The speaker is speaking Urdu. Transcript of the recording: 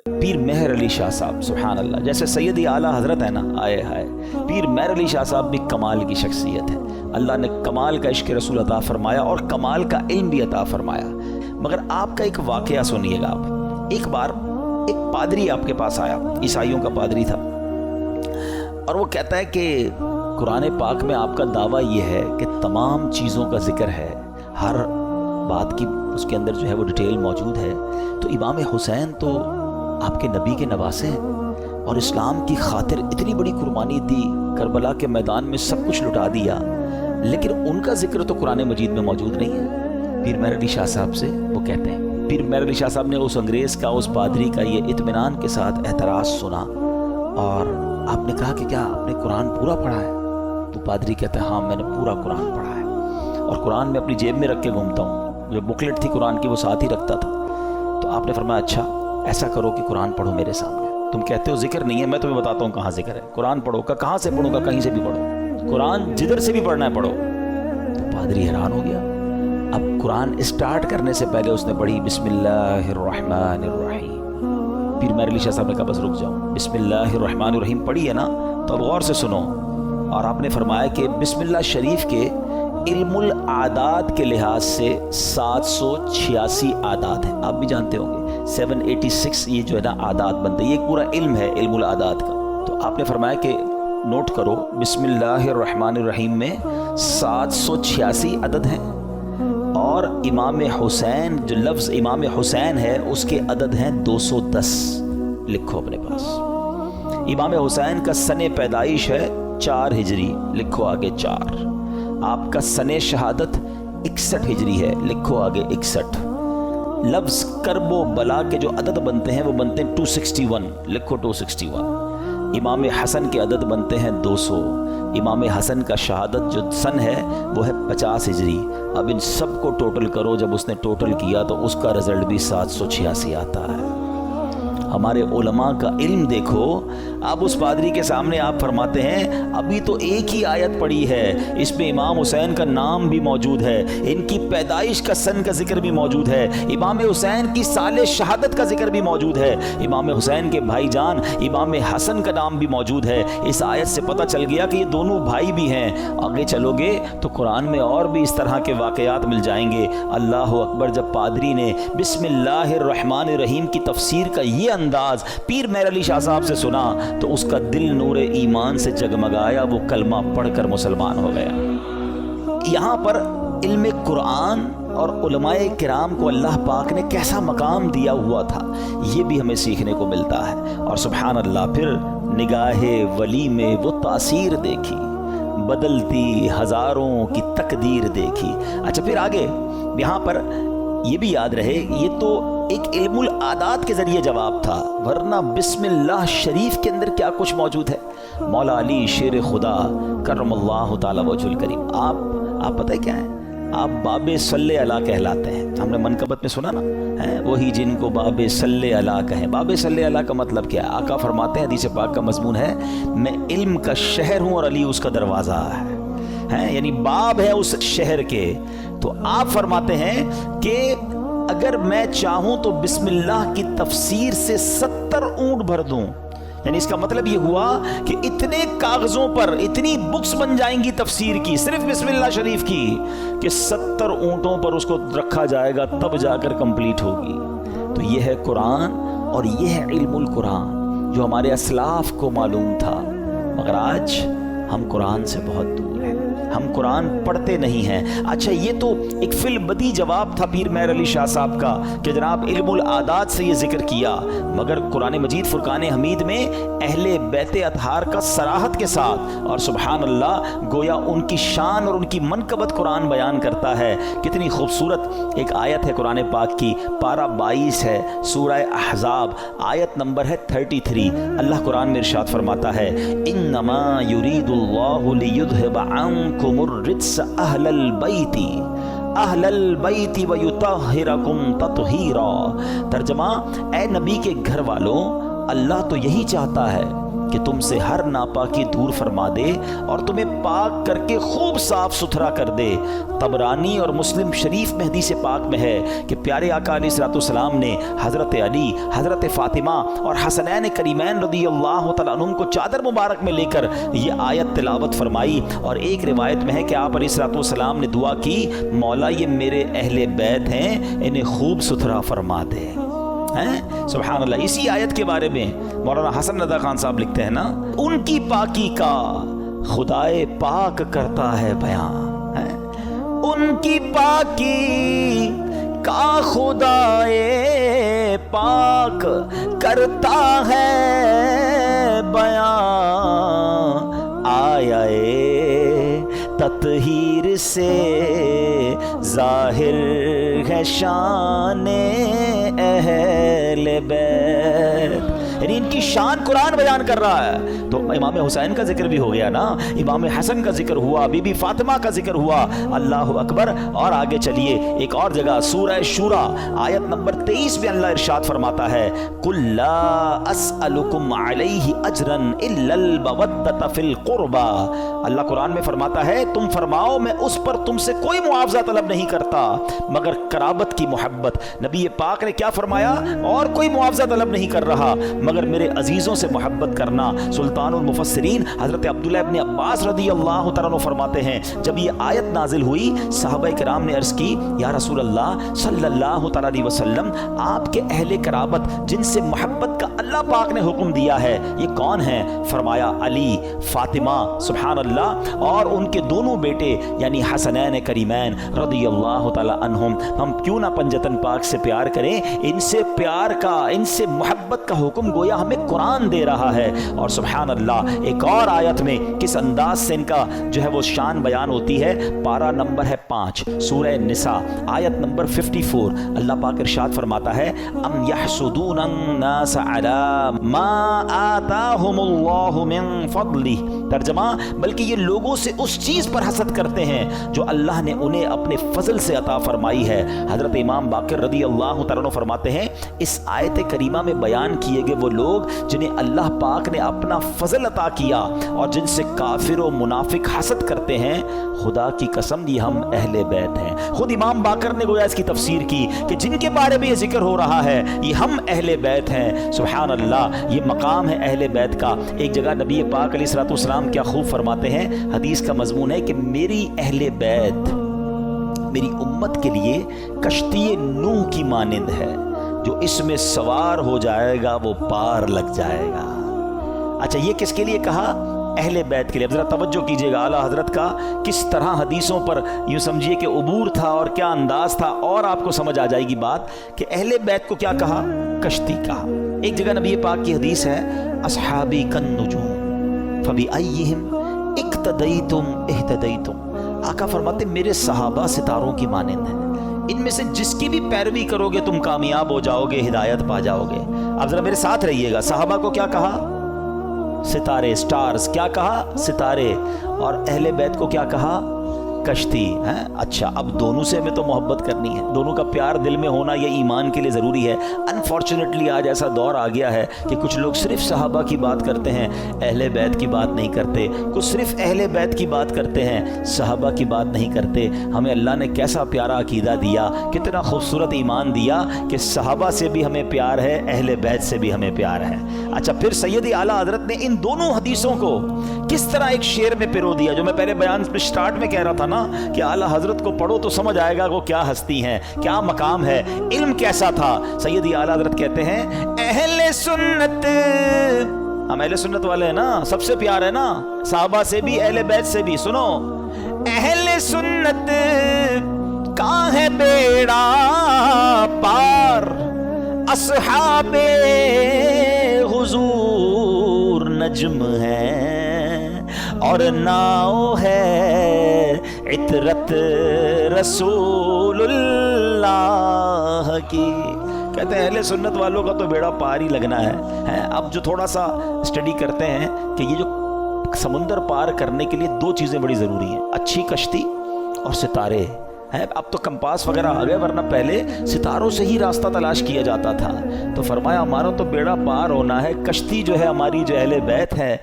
پیر مہر علی شاہ صاحب، سبحان اللہ، جیسے سیدی اعلیٰ حضرت ہے نا، آئے ہائے، پیر مہر علی شاہ صاحب بھی کمال کی شخصیت ہے. اللہ نے کمال کا عشق رسول عطا فرمایا اور کمال کا علم بھی عطا فرمایا. مگر آپ کا ایک واقعہ سنیے گا آپ. ایک بار ایک پادری آپ کے پاس آیا، عیسائیوں کا پادری تھا، اور وہ کہتا ہے کہ قرآن پاک میں آپ کا دعویٰ یہ ہے کہ تمام چیزوں کا ذکر ہے، ہر بات کی اس کے اندر جو ہے وہ ڈیٹیل موجود ہے. تو امام حسین تو آپ کے نبی کے نواسے ہیں اور اسلام کی خاطر اتنی بڑی قربانی دی، کربلا کے میدان میں سب کچھ لٹا دیا، لیکن ان کا ذکر تو قرآن مجید میں موجود نہیں ہے. پیر مہر علی شاہ صاحب سے وہ کہتے ہیں، پیر مہر علی شاہ صاحب نے اس انگریز کا، اس پادری کا یہ اطمینان کے ساتھ اعتراض سنا، اور آپ نے کہا کہ کیا آپ نے قرآن پورا پڑھا ہے؟ تو پادری کہتے ہیں ہاں میں نے پورا قرآن پڑھا ہے، اور قرآن میں اپنی جیب میں رکھ کے گھومتا ہوں، جو بکلیٹ تھی قرآن کی وہ ساتھ ہی رکھتا تھا. تو آپ نے فرمایا اچھا ایسا کرو کہ قرآن پڑھو میرے سامنے. تم کہتے ہو ذکر نہیں ہے، میں تمہیں بتاتا ہوں کہاں ذکر ہے. قرآن پڑھو. کہاں سے پڑھوں گا؟ کہیں سے بھی پڑھو، قرآن جدھر سے بھی پڑھنا ہے پڑھو. تو پادری حیران ہو گیا. اب قرآن اسٹارٹ کرنے سے پہلے اس نے پڑھی بسم اللہ الرحمن الرحیم. پیر مہر علی شاہ صاحب نے کہا بس رک جاؤ، بسم اللہ الرحمن الرحیم پڑھی ہے نا، تو اب غور سے سنو. اور آپ نے فرمایا کہ بسم اللہ شریف کے علم العادات کے لحاظ سے 786 عادات ہیں. آپ بھی جانتے ہوں گے 786 یہ جو ہے نا عادات بنتے ہیں، یہ ایک پورا علم ہے علم العادات کا. تو آپ نے فرمایا کہ نوٹ کرو بسم اللہ الرحمن الرحیم میں 786 عدد ہیں، اور امام حسین جو لفظ امام حسین ہے اس کے عدد ہیں 210. لکھو اپنے پاس. امام حسین کا سن پیدائش ہے 4 ہجری، لکھو آگے 4. آپ کا سن شہادت 61 ہجری ہے، لکھو آگے 61. لفظ کرب و بلا کے جو عدد بنتے ہیں وہ بنتے ہیں 261، لکھو 261. امام حسن کے عدد بنتے ہیں 200. امام حسن کا شہادت جو سن ہے وہ ہے 50 ہجری. اب ان سب کو ٹوٹل کرو، جب اس نے ٹوٹل کیا تو اس کا رزلٹ بھی 786 آتا ہے. ہمارے علماء کا علم دیکھو. اب اس پادری کے سامنے آپ فرماتے ہیں ابھی تو ایک ہی آیت پڑھی ہے، اس میں امام حسین کا نام بھی موجود ہے، ان کی پیدائش کا سن کا ذکر بھی موجود ہے، امام حسین کی سال شہادت کا ذکر بھی موجود ہے، امام حسین کے بھائی جان امام حسن کا نام بھی موجود ہے. اس آیت سے پتہ چل گیا کہ یہ دونوں بھائی بھی ہیں. آگے چلو گے تو قرآن میں اور بھی اس طرح کے واقعات مل جائیں گے. اللہ اکبر. جب پادری نے بسم اللہ الرحمن الرحیم کی تفسیر کا یہ انداز پیر مہر علی شاہ صاحب سے سنا تو اس کا دل نور ایمان سے جگمگایا، وہ کلمہ پڑھ کر مسلمان ہو گیا. یہاں پر علم قرآن اور علماء کرام کو اللہ پاک نے کیسا مقام دیا ہوا تھا یہ بھی ہمیں سیکھنے کو ملتا ہے. اور سبحان اللہ، پھر نگاہ ولی میں وہ تاثیر دیکھی، بدلتی ہزاروں کی تقدیر دیکھی. اچھا پھر آگے یہاں پر یہ بھی یاد رہے یہ تو ایک علم العادات کے ذریعے جواب تھا، ورنہ بسم اللہ شریف کے اندر کیا کچھ موجود ہے. مولا علی شیر خدا کرم اللہ تعالی وجہ الکریم، آپ پتہ ہے کیا ہے؟ آپ باب صلی اللہ کہلاتے ہیں. ہم نے منقبت میں سنا نا، وہی جن کو باب صلی اللہ کہیں. باب صلی اللہ کا مطلب کیا ہے؟ آقا فرماتے ہیں، حدیث پاک کا مضمون ہے، میں علم کا شہر ہوں اور علی اس کا دروازہ ہے، یعنی باب ہے اس شہر کے. تو آپ فرماتے ہیں کہ اگر میں چاہوں تو بسم اللہ کی تفسیر سے 70 اونٹ بھر دوں. یعنی اس کا مطلب یہ ہوا کہ اتنے کاغذوں پر اتنی بکس بن جائیں گی تفسیر کی، صرف بسم اللہ شریف کی، کہ 70 اونٹوں پر اس کو رکھا جائے گا تب جا کر کمپلیٹ ہوگی. تو یہ ہے قرآن اور یہ ہے علم القرآن جو ہمارے اسلاف کو معلوم تھا. مگر آج ہم قرآن سے بہت دور ہیں، ہم قرآن پڑھتے نہیں ہیں. اچھا یہ تو ایک فی البدی جواب تھا پیر مہر علی شاہ صاحب کا کہ جناب علم العادات سے یہ ذکر کیا، مگر قرآن مجید فرقان حمید میں اہل بیت اطہار کا صراحت کے ساتھ اور سبحان اللہ گویا ان کی شان اور ان کی منقبت قرآن بیان کرتا ہے. کتنی خوبصورت ایک آیت ہے قرآن پاک کی، پارہ 22 ہے، سورہ احزاب، آیت نمبر ہے 33. اللہ قرآن میں ارشاد فرماتا ہے انما یرید اللہ لیذھب عنکم الرجس اہل البیت ویطہرکم تطہیرا. ترجمہ، اے نبی کے گھر والوں، اللہ تو یہی چاہتا ہے کہ تم سے ہر ناپاکی دور فرما دے اور تمہیں پاک کر کے خوب صاف ستھرا کر دے۔ طبرانی اور مسلم شریف میں حدیث پاک میں ہے کہ پیارے آقا علیہ الصلوۃ والسلام نے حضرت علی، حضرت فاطمہ اور حسنین کریمین رضی اللہ تعالیٰ عنہم کو چادر مبارک میں لے کر یہ آیت تلاوت فرمائی، اور ایک روایت میں ہے کہ آپ علیہ الصلوۃ والسلام نے دعا کی، مولا یہ میرے اہل بیت ہیں، انہیں خوب ستھرا فرما دے۔ سبحان اللہ۔ اسی آیت کے بارے میں مولانا حسن رضا خان صاحب لکھتے ہیں نا، ان کی پاکی کا خدائے پاک کرتا ہے بیان، ان کی پاکی کا خدائے پاک کرتا ہے بیان، آیا تطہیر سے ظاہر ہے شان اہل بیت، یعنی ان کی شان قرآن بیان کر رہا ہے۔ تو امام حسین کا ذکر بھی ہو گیا نا، امام حسن کا ذکر ہوا، بی بی فاطمہ کا ذکر ہوا، اللہ اکبر۔ اور آگے چلیے ایک اور جگہ سورہ شورى آیت نمبر 23 میں اللہ ارشاد فرماتا ہے، قُل لَا أَسْأَلُكُمْ عَلَيْهِ أَجْرًا إِلَّا الْمَوَدَّةَ فِي الْقُرْبَى، اللہ قرآن میں فرماتا ہے تم فرماؤ میں اس پر تم سے کوئی معاوضہ طلب نہیں کرتا مگر قرابت کی محبت۔ نبی پاک نے کیا فرمایا؟ اور کوئی معاوضہ طلب نہیں کر رہا مگر میرے عزیزوں سے محبت کرنا۔ سلطان المفسرین حضرت عبداللہ ابن عباس رضی اللہ تعالیٰ عنہ فرماتے ہیں جب یہ آیت نازل ہوئی صحابہ کرام نے عرض کی، یا رسول اللہ صلی اللہ تعالیٰ علیہ وسلم، آپ کے اہل قرابت جن سے محبت کا اللہ پاک نے حکم دیا ہے یہ کون ہیں؟ فرمایا علی، فاطمہ، سبحان اللہ، اور ان کے دونوں بیٹے یعنی حسنین کریمین رضی اللہ تعالیٰ عنہم۔ ہم کیوں نہ پنجتن پاک سے پیار کریں، ان سے پیار کا، ان سے محبت کا حکم گویا ہمیں قرآن دے رہا ہے۔ اور سبحان اللہ ایک اور آیت میں کس انداز سے ان کا جو ہے وہ شان بیان ہوتی ہے، پارہ نمبر ہے 5 سورہ نساء آیت نمبر 54، اللہ پاک ارشاد فرماتا ہے، ام یحسدون الناس علی ما آتاہم اللہ من فضلہ، ترجمہ بلکہ یہ لوگوں سے اس چیز پر حسد کرتے ہیں جو اللہ نے انہیں اپنے فضل سے عطا فرمائی ہے۔ حضرت امام باقر رضی اللہ تعالیٰ عنہ فرماتے ہیں اس آیت کریمہ میں بیان کیے گئے وہ لوگ جنہیں اللہ پاک نے اپنا فضل عطا کیا اور جن سے کافر و منافق حسد کرتے ہیں، خدا کی قسم یہ ہم اہل بیت ہیں۔ خود امام باقر نے گویا اس کی تفسیر کی کہ جن کے بارے میں یہ ذکر ہو رہا ہے یہ ہم اہل بیت ہیں۔ سبحان اللہ، یہ مقام ہے اہل بیت کا۔ ایک جگہ نبی پاک علیہ الصلوۃ والسلام کیا خوب فرماتے ہیں، حدیث کا مضمون ہے کہ میری اہل بیت میری امت کے لیے کشتی نوح کی مانند ہے، جو اس میں سوار ہو جائے گا وہ پار لگ جائے گا۔ اچھا یہ کس کے لیے کہا؟ اہل بیت کے لیے۔ اب ذرا توجہ کیجئے گا اعلیٰ حضرت کا کس طرح حدیثوں پر یوں سمجھیے کہ عبور تھا اور کیا انداز تھا، اور آپ کو سمجھ آ جائے گی بات کہ اہل بیت کو کیا کہا؟ کشتی کہا۔ ایک جگہ نبی پاک کی حدیث ہے، اصحابی کالنجوم فبأیہم اقتدیتم اہتدیتم، آقا فرماتے میرے صحابہ ستاروں کی مانند ہیں، ان میں سے جس کی بھی پیروی کرو گے تم کامیاب ہو جاؤ گے، ہدایت پا جاؤ گے۔ اب ذرا میرے ساتھ رہیے گا، صحابہ کو کیا کہا؟ ستارے، سٹارز، کیا کہا؟ ستارے، اور اہل بیت کو کیا کہا؟ کشتی ہے۔ اچھا اب دونوں سے ہمیں تو محبت کرنی ہے، دونوں کا پیار دل میں ہونا یہ ایمان کے لیے ضروری ہے۔ انفارچونیٹلی آج ایسا دور آ گیا ہے کہ کچھ لوگ صرف صحابہ کی بات کرتے ہیں، اہل بیت کی بات نہیں کرتے، کچھ صرف اہل بیت کی بات کرتے ہیں، صحابہ کی بات نہیں کرتے۔ ہمیں اللہ نے کیسا پیارا عقیدہ دیا، کتنا خوبصورت ایمان دیا کہ صحابہ سے بھی ہمیں پیار ہے، اہل بیت سے بھی ہمیں پیار ہے۔ اچھا پھر سید اعلیٰ حضرت نے ان دونوں حدیثوں کو کس طرح ایک شعر میں پرو دیا، جو میں پہلے بیان میں سٹارٹ میں کہہ رہا تھا نا کہ اعلیٰ حضرت کو پڑھو تو سمجھ آئے گا وہ کیا ہستی ہیں، کیا مقام ہے، علم کیسا تھا۔ سیدی اعلیٰ حضرت کہتے ہیں اہل سنت، ہم اہل سنت والے ہیں نا، سب سے پیار ہے نا، صحابہ سے بھی اہل بیت سے بھی۔ سنو، اہل سنت کا ہے بیڑا پار، اصحاب حضور نجم ہیں اور ناؤ ہے عطرت رسول اللہ کی۔ کہتے ہیں اہل سنت والوں کا تو بیڑا پار ہی لگنا ہے۔ اب جو تھوڑا سا اسٹڈی کرتے ہیں کہ یہ جو سمندر پار کرنے کے لیے دو چیزیں بڑی ضروری ہیں، اچھی کشتی اور ستارے۔ ہے، اب تو کمپاس وغیرہ آ گئے، ورنہ پہلے ستاروں سے ہی راستہ تلاش کیا جاتا تھا۔ تو فرمایا ہمارا تو بیڑا پار ہونا ہے، کشتی جو ہے ہماری جو اہل بیت ہے